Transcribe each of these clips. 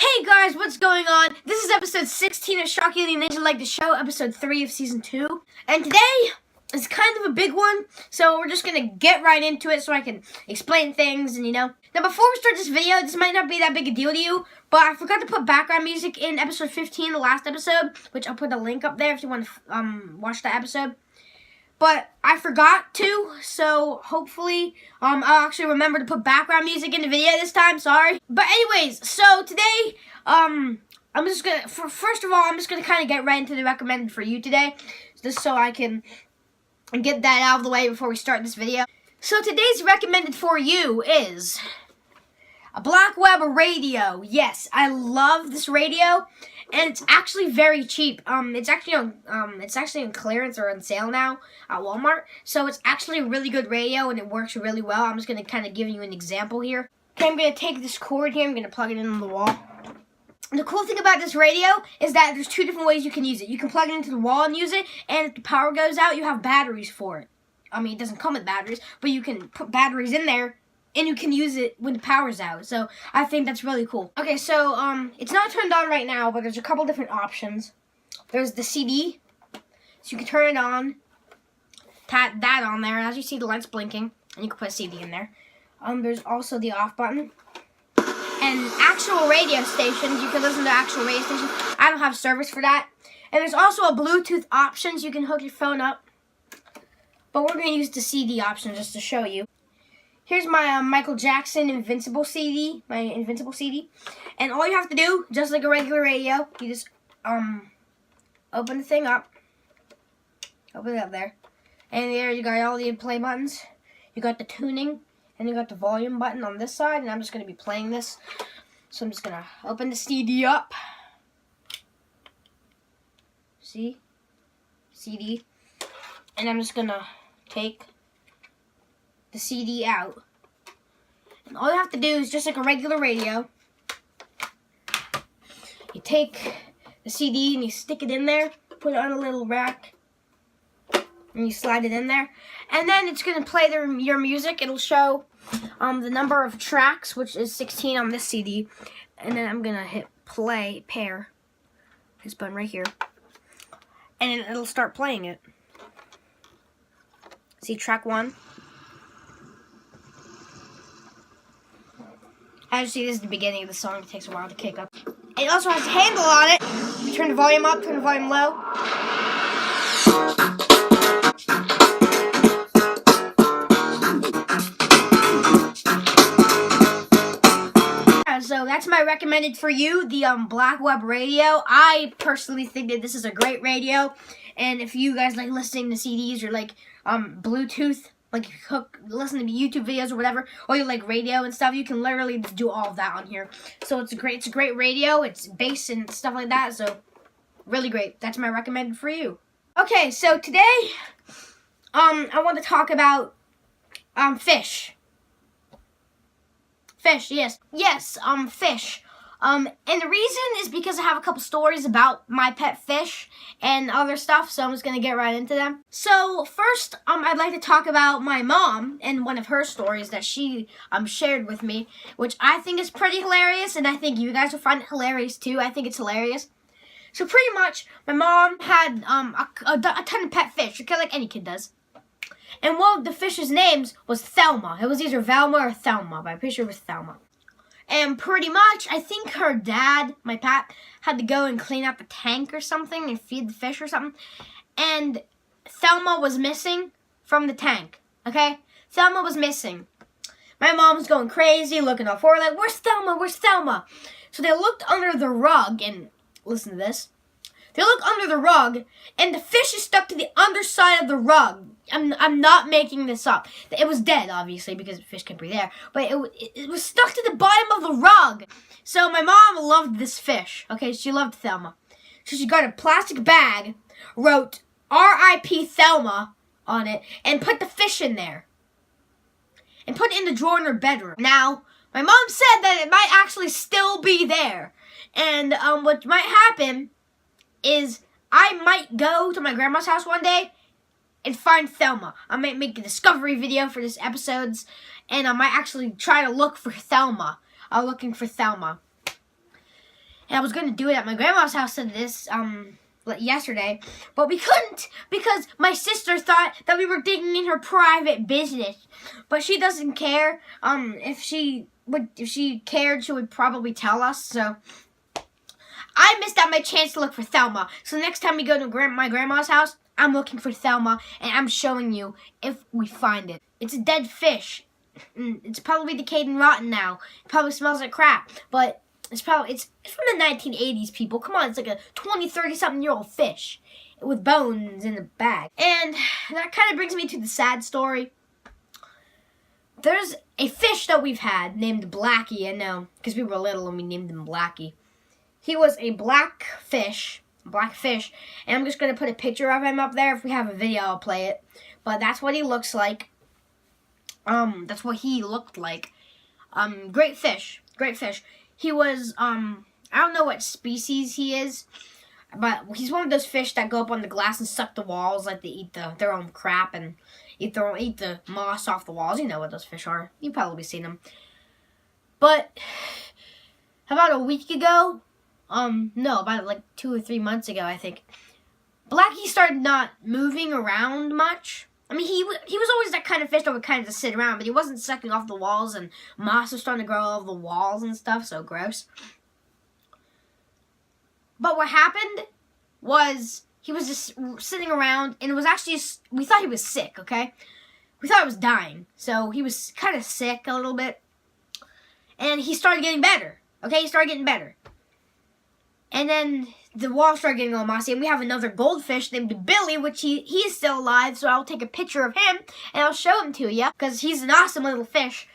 Hey guys, what's going on? This is episode 16 of Shocky the Ninja Like the Show, episode 3 of season 2. And today is kind of a big one, so we're just going to get right into it so I can explain things and Now, before we start this video, this might not be that big a deal to you, but I forgot to put background music in episode 15, the last episode, which I'll put a link up there if you want to watch that episode. But I forgot to, so hopefully I'll actually remember to put background music in the video this time. Sorry. But anyways, so today I'm just gonna first of all I'm just gonna kind of get right into the recommended for you today, just so I can get that out of the way before we start this video. So today's recommended for you is a Blackweb radio. Yes, I love this radio, and it's actually very cheap. It's actually on clearance or on sale now at Walmart. So it's actually a really good radio, and it works really well. I'm just gonna kind of give you an example here. Okay, I'm gonna take this cord here. I'm gonna plug it into the wall. And the cool thing about this radio is that there's two different ways you can use it. You can plug it into the wall and use it, and if the power goes out, you have batteries for it. I mean, it doesn't come with batteries, but you can put batteries in there, and you can use it when the power's out. So I think that's really cool. Okay, so it's not turned on right now, but there's a couple different options. There's the CD, so you can turn it on, tap that on there, and as you see the light's blinking, and you can put a CD in there. There's also the off button. And actual radio stations, you can listen to actual radio stations. I don't have service for that. And there's also a Bluetooth option, so you can hook your phone up. But we're going to use the CD option just to show you. Here's my Michael Jackson Invincible CD, and all you have to do, just like a regular radio, you just open the thing up, open it up there, and there you got all the play buttons. You got the tuning, and you got the volume button on this side, and I'm just going to be playing this, so I'm just going to open the CD up. See? CD. And I'm just going to take the CD out. And all you have to do is just like a regular radio. You take the CD and you stick it in there, put it on a little rack, and you slide it in there. And then it's going to play your music. It'll show the number of tracks, which is 16 on this CD. And then I'm going to hit play, pair, this button right here. And it'll start playing it. See track 1? As you see, this is the beginning of the song. It takes a while to kick up. It also has a handle on it. You turn the volume up, turn the volume low. So that's my recommended for you, the Blackweb radio. I personally think that this is a great radio. And if you guys like listening to CDs or like Bluetooth, like listen to YouTube videos or whatever, or you like radio and stuff, you can literally do all of that on here. So it's a great radio. It's bass and stuff like that. So really great. That's my recommended for you. Okay, so today I want to talk about fish. Fish, yes, fish. And the reason is because I have a couple stories about my pet fish and other stuff, so I'm just going to get right into them. So first, I'd like to talk about my mom and one of her stories that she shared with me, which I think is pretty hilarious, and I think you guys will find it hilarious too. I think it's hilarious. So pretty much, my mom had a ton of pet fish, okay, like any kid does. And one of the fish's names was Thelma. It was either Velma or Thelma, but I'm pretty sure it was Thelma. And pretty much, I think her dad, my pap, had to go and clean out the tank or something and feed the fish or something. And Thelma was missing from the tank, okay? Thelma was missing. My mom was going crazy, looking all for her, like, where's Thelma? Where's Thelma? So they looked under the rug, and listen to this. They look under the rug, and the fish is stuck to the underside of the rug. I'm not making this up. It was dead, obviously, because the fish can't breathe air. But it was stuck to the bottom of the rug. So my mom loved this fish. Okay, she loved Thelma. So she got a plastic bag, wrote R.I.P. Thelma on it, and put the fish in there. And put it in the drawer in her bedroom. Now, my mom said that it might actually still be there. And what might happen is I might go to my grandma's house one day and find Thelma. I might make a discovery video for this episodes, and I might actually try to look for Thelma. Looking for Thelma. And I was going to do it at my grandma's house yesterday, but we couldn't because my sister thought that we were digging in her private business. But she doesn't care. If she cared, she would probably tell us. So I missed out my chance to look for Thelma. So next time we go to my grandma's house, I'm looking for Thelma, and I'm showing you if we find it. It's a dead fish. It's probably decayed and rotten now. It probably smells like crap, but it's from the 1980s, people. Come on, it's like a 20, 30-something-year-old fish with bones in the bag. And that kind of brings me to the sad story. There's a fish that we've had named Blackie. I know, because we were little and we named him Blackie. He was a black fish, and I'm just going to put a picture of him up there. If we have a video, I'll play it. But that's what he looks like. That's what he looked like. Great fish. He was, I don't know what species he is, but he's one of those fish that go up on the glass and suck the walls, like they eat their own crap and eat the moss off the walls. You know what those fish are. You've probably seen them. But about a week ago, about like 2 or 3 months ago, I think, Blackie started not moving around much. I mean, he was always that kind of fish that would kind of just sit around, but he wasn't sucking off the walls, and moss was starting to grow all over the walls and stuff, so gross. But what happened was he was just sitting around, and it was actually, we thought he was sick, okay? We thought he was dying, so he was kind of sick a little bit, and he started getting better, okay? He started getting better. And then the walls started getting all mossy, and we have another goldfish named Billy, which he is still alive, so I'll take a picture of him, and I'll show him to you, because he's an awesome little fish.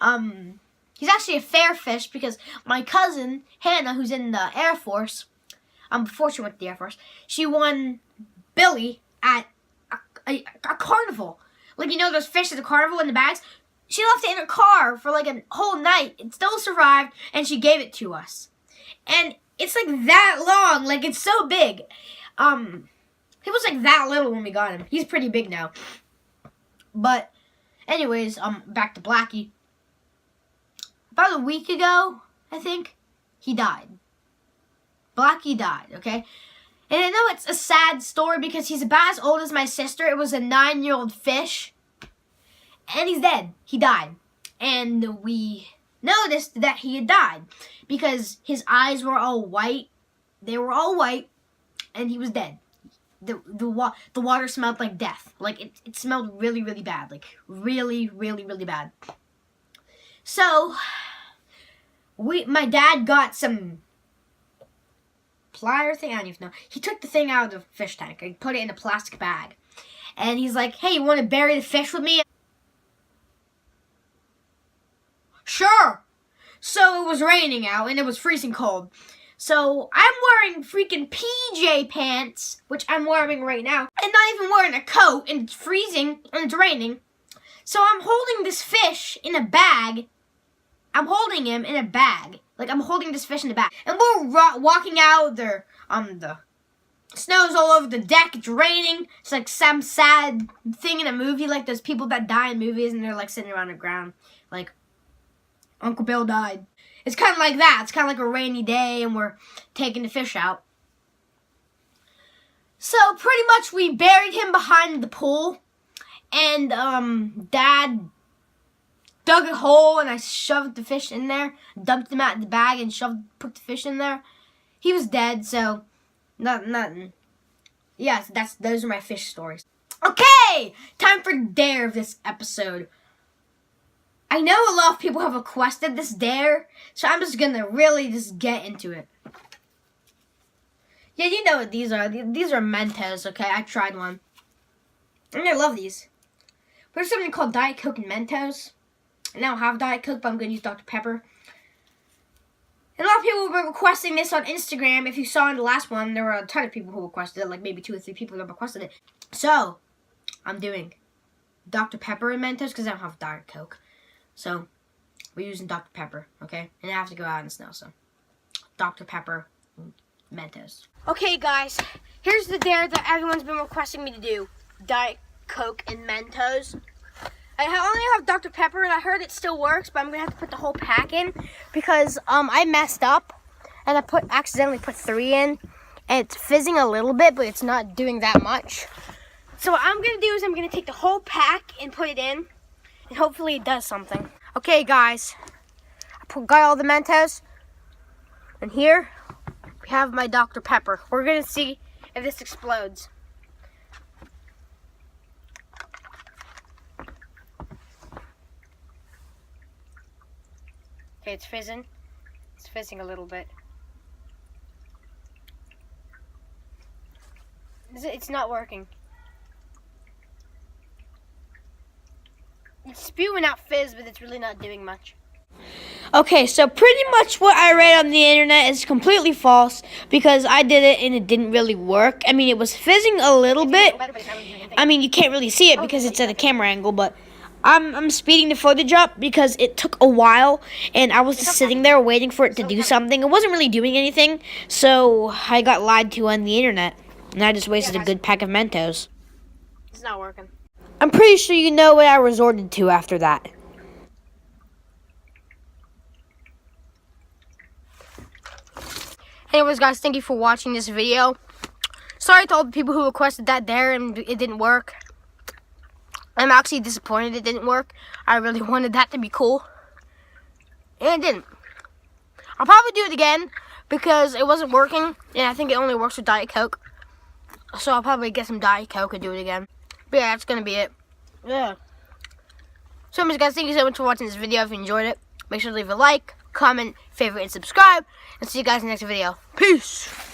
He's actually a fair fish, because my cousin, Hannah, who's in the Air Force, before she went to the Air Force, she won Billy at a carnival. Like, you know those fish at the carnival in the bags? She left it in her car for like a whole night. It still survived, and she gave it to us. And it's like that long, like it's so big. He was like that little when we got him. He's pretty big now. But anyways, back to Blackie. About a week ago, I think, he died. Blackie died, okay? And I know it's a sad story because he's about as old as my sister. It was a 9-year-old fish. And he's dead. He died. And we noticed that he had died because his eyes were all white. They were all white, and he was dead. The water smelled like death. Like it smelled really, really bad. Like really, really, really bad. So my dad got some plier thing. I don't even know. He took the thing out of the fish tank and put it in a plastic bag. And he's like, "Hey, you want to bury the fish with me?" Sure. So it was raining out and it was freezing cold. So I'm wearing freaking PJ pants, which I'm wearing right now, and not even wearing a coat, and it's freezing and it's raining. So I'm holding this fish in a bag. I'm holding him in a bag. Like I'm holding this fish in a bag. And we're walking out there. The snow's all over the deck. It's raining. It's like some sad thing in a movie, like those people that die in movies and they're like sitting around the ground, like Uncle Bill died. It's kind of like that. It's kind of like a rainy day and we're taking the fish out. So pretty much we buried him behind the pool. And Dad dug a hole and I shoved the fish in there. Dumped him out in the bag and put the fish in there. He was dead, so nothing. Yes, those are my fish stories. Okay! Time for dare of this episode. I know a lot of people have requested this dare, so I'm just gonna really just get into it. Yeah, you know what these are. These are Mentos, okay? I tried one. And I love these. There's something called Diet Coke and Mentos. I don't have Diet Coke, but I'm gonna use Dr. Pepper. And a lot of people were requesting this on Instagram. If you saw in the last one, there were a ton of people who requested it, like maybe 2 or 3 people that requested it. So, I'm doing Dr. Pepper and Mentos because I don't have Diet Coke. So, we're using Dr. Pepper, okay? And I have to go out in the snow, so Dr. Pepper, Mentos. Okay, guys, here's the dare that everyone's been requesting me to do. Diet Coke and Mentos. I only have Dr. Pepper, and I heard it still works, but I'm going to have to put the whole pack in because I messed up. and I accidentally put 3 in, and it's fizzing a little bit, but it's not doing that much. So what I'm gonna do is I'm gonna take the whole pack and put it in, and hopefully it does something. Okay, guys, got all the Mentos, and here we have my Dr. Pepper. We're gonna see if this explodes. Okay, it's fizzing. It's fizzing a little bit. It's not working. It's spewing out fizz, but it's really not doing much. Okay, so pretty much what I read on the internet is completely false because I did it and it didn't really work. I mean, it was fizzing a little bit. I mean, you can't really see it because it's at a camera angle, but I'm speeding the footage up because it took a while and I was just sitting there waiting for it to do something. It wasn't really doing anything, so I got lied to on the internet and I just wasted a good pack of Mentos. It's not working. I'm pretty sure you know what I resorted to after that. Anyways, guys, thank you for watching this video. Sorry to all the people who requested that there and it didn't work. I'm actually disappointed it didn't work. I really wanted that to be cool. And it didn't. I'll probably do it again because it wasn't working. And I think it only works with Diet Coke. So I'll probably get some Diet Coke and do it again. But yeah, that's going to be it. Yeah. So anyways, guys, thank you so much for watching this video. If you enjoyed it, make sure to leave a like, comment, favorite, and subscribe. And see you guys in the next video. Peace!